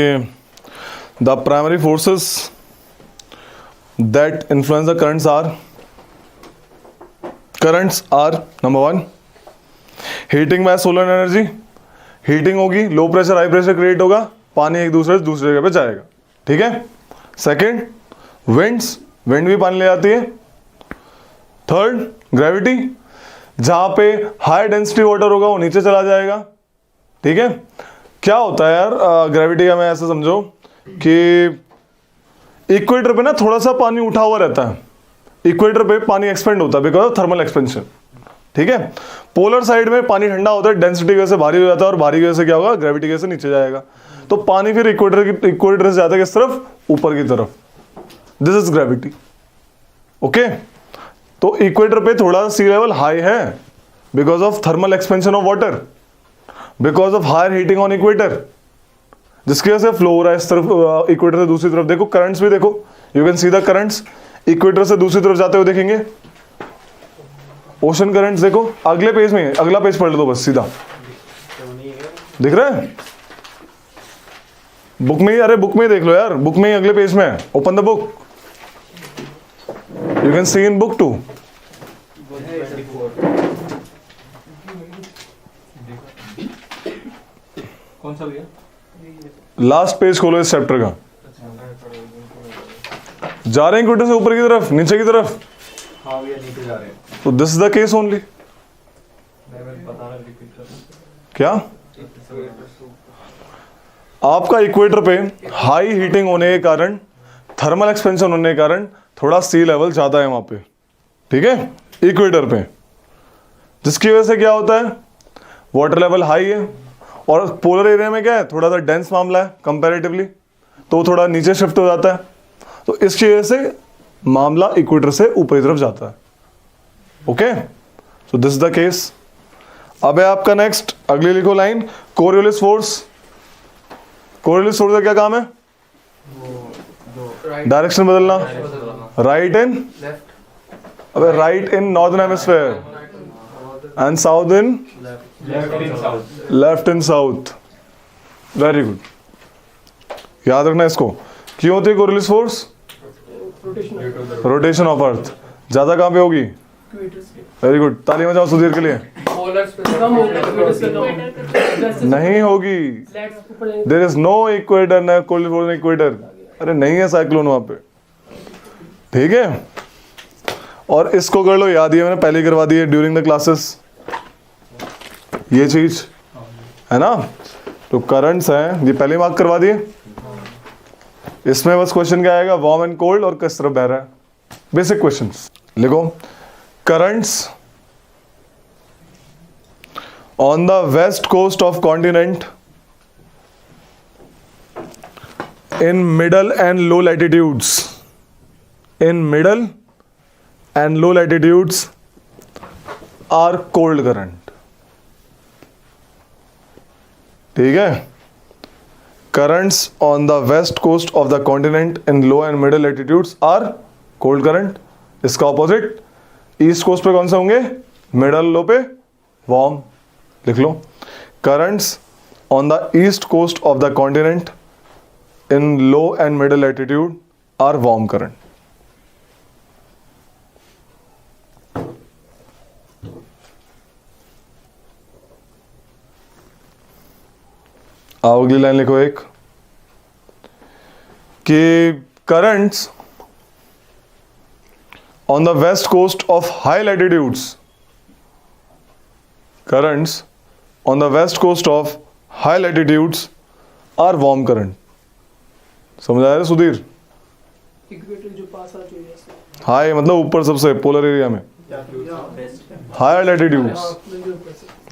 the primary forces that influence the currents are number 1 heating by solar energy, heating होगी, low pressure high pressure create होगा, पानी एक दूसरे से दूसरी जगह पे जाएगा। ठीक है, सेकंड विंड्स, विंड भी पानी ले जाती है। थर्ड ग्रेविटी, जहां पे हाई डेंसिटी वाटर होगा वो नीचे चला जाएगा। ठीक है, क्या होता है यार ग्रेविटी का, मैं ऐसा समझो कि इक्वेटर पे ना थोड़ा सा पानी उठा हुआ रहता है, इक्वेटर पे पानी एक्सपेंड होता है बिकॉज ऑफ थर्मल एक्सपेंशन। ठीक है, पोलर साइड में पानी ठंडा होता है, डेंसिटी की वजह से भारी हो जाता है, और भारी की वजह से क्या होगा, ग्रेविटी की वजह से नीचे जाएगा। तो पानी फिर इक्वेटर से जाता है किस तरफ, ऊपर की तरफ। This is gravity. ओके, तो इक्वेटर पे थोड़ा सी लेवल हाई है because of thermal expansion of water, because of higher heating on equator, जिसकी वजह से फ्लो हो रहा है इस तरफ, इक्वेटर से दूसरी तरफ। देखो करंट्स भी देखो, you can see the currents, equator से दूसरी तरफ जाते हुए देखेंगे ओशन करंट्स। देखो अगले पेज में, अगला पेज पढ़ लो बस सीधा, दिख रहा है बुक में ही, अरे बुक में ही देख लो यार, बुक में ही अगले पेज में, open the book, you can see in book 2। कौन सा भैया? लास्ट पेज खोलो इस चैप्टर का, जा रहे हैं इक्वेटर से ऊपर की तरफ, नीचे की तरफ। हाँ भैया नीचे जा रहे हैं। तो this is the case only. मैं बता रहा, रिपीट कर क्या आपका इक्वेटर पे हाई हीटिंग होने के कारण, थर्मल एक्सपेंशन होने के कारण थोड़ा सी लेवल ज़्यादा है वहाँ पे, ठीक है, इक्वेटर पे, जिसकी वजह से क्या होता है, वाटर लेवल हाई है। और पोलर एरिया में क्या है, थोड़ा सा डेंस मामला है कंपैरेटिवली, तो थोड़ा नीचे शिफ्ट हो जाता है, तो इसकी वजह से मामला इक्वेटर से ऊपरी तरफ जाता है। Okay, so this is the case. अब है आपका नेक्स्ट, अगली लिखो line, Coriolis force. Coriolis force का क्या काम है, डायरेक्शन बदलना, राइट इन, अबे right in northern hemisphere and south in left in south. Very good, याद रखना इसको। क्यों होती है कोरियोलिस फोर्स, रोटेशन ऑफ अर्थ। ज्यादा कहां पे होगी, वेरी गुड, ताली बजाओ सुधीर के लिए। कम हो गया, नहीं होगी, देयर इज नो इक्वेटर, ना कोरियोलिस फोर्स इक्वेटर, अरे नहीं है साइक्लोन वहां पे, ठीक है। और इसको कर लो याद, ये मैंने पहले ही करवा दी है ड्यूरिंग द क्लासेस, ये चीज है ना। तो करंट्स हैं, ये पहले मार्क करवा दिए। इसमें बस क्वेश्चन क्या आएगा, वार्म एंड कोल्ड और किस तरफ बह रहा है, बेसिक क्वेश्चंस लिखो। Currents on the west coast of continent in middle and low latitudes, in middle and low latitudes are cold current, ठीक है। currents on the west coast of the continent in low and middle latitudes are cold current। इसका opposite east coast पे कौन से होंगे, middle लो पे warm, लिख लो। currents on the east coast of the continent in low and middle latitude are warm current। आओ अगली line लिखो एक, कि currents on the west coast of high latitudes, currents on the west coast of high latitudes are warm current। समझ आया Sudhir, equator जो पास आ चुकी है, हाई मतलब ऊपर सबसे पोलर एरिया में, हायर लैटिट्यूड्स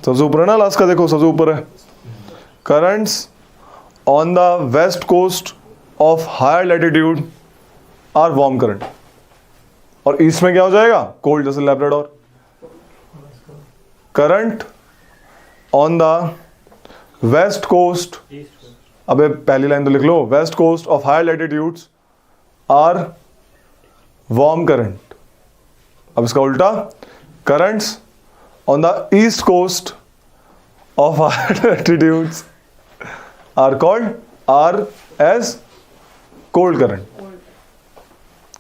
सबसे ऊपर है ना, लास्ट का देखो सबसे ऊपर है। Currents on the west coast of higher latitude are warm current, और ईस्ट में क्या हो जाएगा, कोल्ड, जैसे Labrador. Current on the west coast, अबे पहली लाइन तो लिख लो, west coast of higher latitudes are warm current. अब इसका उल्टा, currents on the east coast of higher latitudes are cold, are as cold current,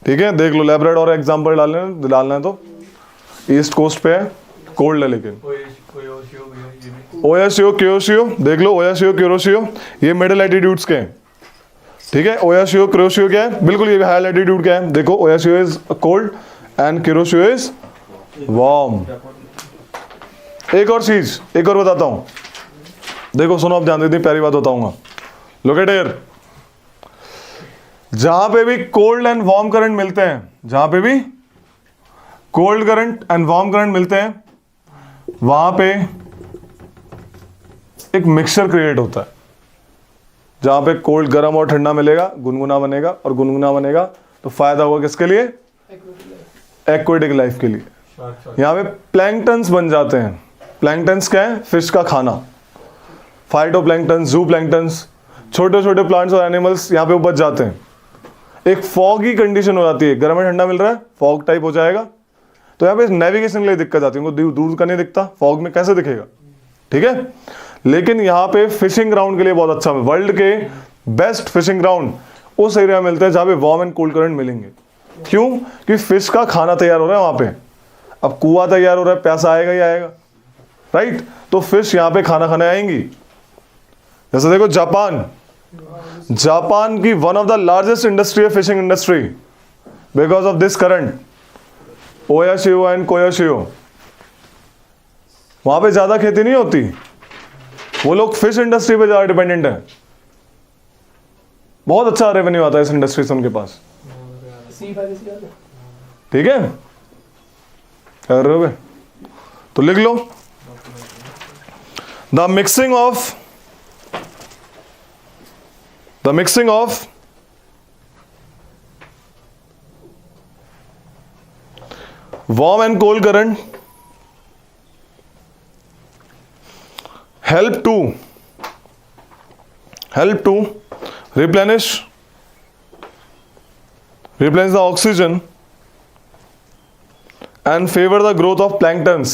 ठीक है। देख लो लैब्राडोर एग्जांपल डालना है तो ईस्ट कोस्ट पे है, कोल्ड है, लेकिन ओयाशियो क्योशियो, देख लो ओयाशियो क्योरोशियो, ये मिडिल लैटिट्यूड्स के हैं, ठीक है। ओयाशियो क्योरोशियो क्या है, बिल्कुल ये हायर लैटिट्यूड क्या है, देखो Oyashio is cold and Kuroshio is warm. एक और चीज, एक और बताता हूं, देखो सुनो, आप ध्यान दे, इतनी प्यारी बात बताऊंगा, लुक एट हियर। जहां पे भी कोल्ड एंड वार्म करंट मिलते हैं, जहां पे भी cold current and warm current मिलते हैं, वहां पे एक मिक्सचर क्रिएट होता है। जहां पे कोल्ड, गर्म और ठंडा मिलेगा, गुनगुना बनेगा, और गुनगुना बनेगा तो फायदा होगा किसके लिए, एक्वेटिक लाइफ के लिए। यहाँ पे प्लैंक्टन्स बन जाते हैं। प्लैंक्टन्स क्या है, फिश का खाना, फाइटोप्लैंक्टन्स, जू प्लैंक्टन्स, छोटे छोटे प्लांट्स और एनिमल्स यहाँ पे बच जाते हैं। एक फॉगी कंडीशन हो जाती है, गर्म और ठंडा मिल रहा है, फॉग टाइप हो जाएगा, तो यहाँ पे नेविगेशन के लिए दिक्कत आती है, उनको दूर का नहीं दिखता, फॉग में कैसे दिखेगा, ठीक है। लेकिन यहाँ पे फिशिंग ग्राउंड के लिए बहुत अच्छा है, वर्ल्ड के बेस्ट फिशिंग ग्राउंड उस एरिया में मिलते हैं जहाँ पे वार्म एंड कोल्ड करंट मिलेंगे। क्यों, कि फिश का खाना तैयार हो रहा है वहां पे, अब कुआं तैयार हो रहा है, प्यासा आएगा ही आएगा, राइट। तो फिश यहाँ पे खाना खाने आएंगी। जैसे देखो जापान, जापान की one of the largest industry है fishing industry, because of this current, Oyashio and Kuroshio. वहां पे ज्यादा खेती नहीं होती, वो लोग फिश इंडस्ट्री पे ज्यादा डिपेंडेंट है, बहुत अच्छा रेवेन्यू आता है इस इंडस्ट्री से उनके पास। सी फाइव सी याद है? ठीक है, कर रहे हो बे? तो लिख लो, the mixing of warm and cold current help to replenish the oxygen and favor the growth of planktons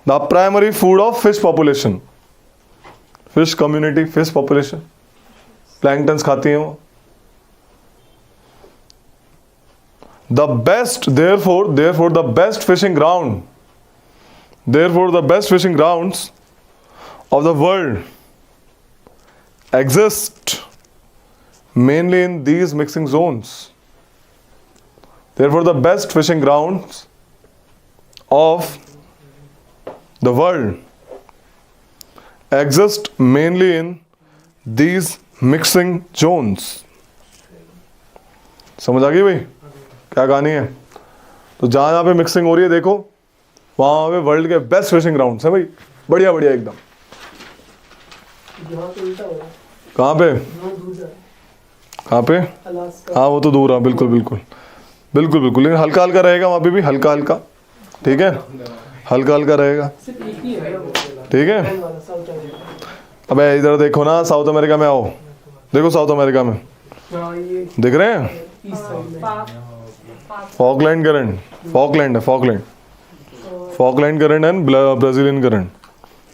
the primary food of fish population, fish community, fish population, planktons खाती हैं वो। the best fishing grounds of the world exist mainly in these mixing zones. Therefore, the best fishing grounds of the world exist mainly in these mixing zones. समझ आ गई भाई क्या कहानी है? तो जहाँ पे मिक्सिंग हो रही है देखो, वहाँ पे वर्ल्ड के बेस्ट फिशिंग ग्राउंड्स हैं भाई, बढ़िया बढ़िया एकदम। यहाँ तो उल्टा हो रहा है, कहाँ पे? यहाँ दूर जा रहा है, कहाँ पे? अलास्का। हाँ वो तो दूर है, बिल्कुल बिल्कुल बिल्कुल बिल्कुल, लेकिन हल्का हल्का रहेगा वहाँ पे भी, हल्का हल्का, ठीक है, हल्का हल्का रहेगा, सिर्फ एक ही है वो, ठीक है। पेन वाला, साउथ अमेरिका। अबे इधर देखो ना, साउथ अमेरिका में आओ, देखो साउथ अमेरिका में हाँ ये दिख रहे हैं, ईस्ट साइड में। फॉकलैंड करंट, फॉकलैंड है, Falkland current and Brazilian current.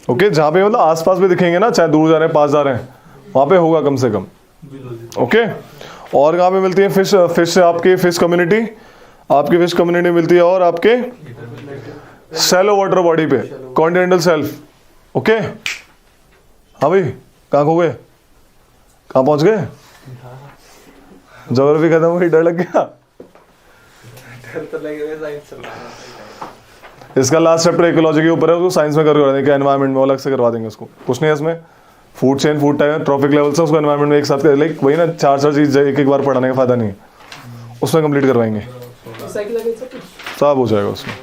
Okay, जहाँ पे मतलब आसपास भी दिखेंगे ना, चाहे दूर जा रहे हैं पास जा रहे हैं, वहाँ पे होगा कम से कम। ओके, और कहाँ पे मिलती है फिश आपकी फिश कम्युनिटी मिलती है, और आपके शैलो वाटर बॉडी पे, कॉन्टिनेंटल शेल्फ। ओके, हाँ भाई कहाँ खो गए, कहाँ पहुँच गए? ज्योग्राफी खत्म हुई, डर लग गया। इसका लास्ट चैप्टर इकोलॉजी के ऊपर है, उसको साइंस में करवा देंगे, एनवायरनमेंट में अलग से करवा देंगे उसको, कुछ नहीं है इसमें। Food chain, food time, trophic level से उसको एनवायरनमेंट में एक साथ, लाइक वही ना, चार चीज एक बार पढ़ाने का फायदा नहीं है, उसमें कंप्लीट करवाएंगे, सब हो जाएगा उसमें।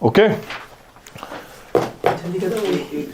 ओके, जल्दी खत्म हो गई।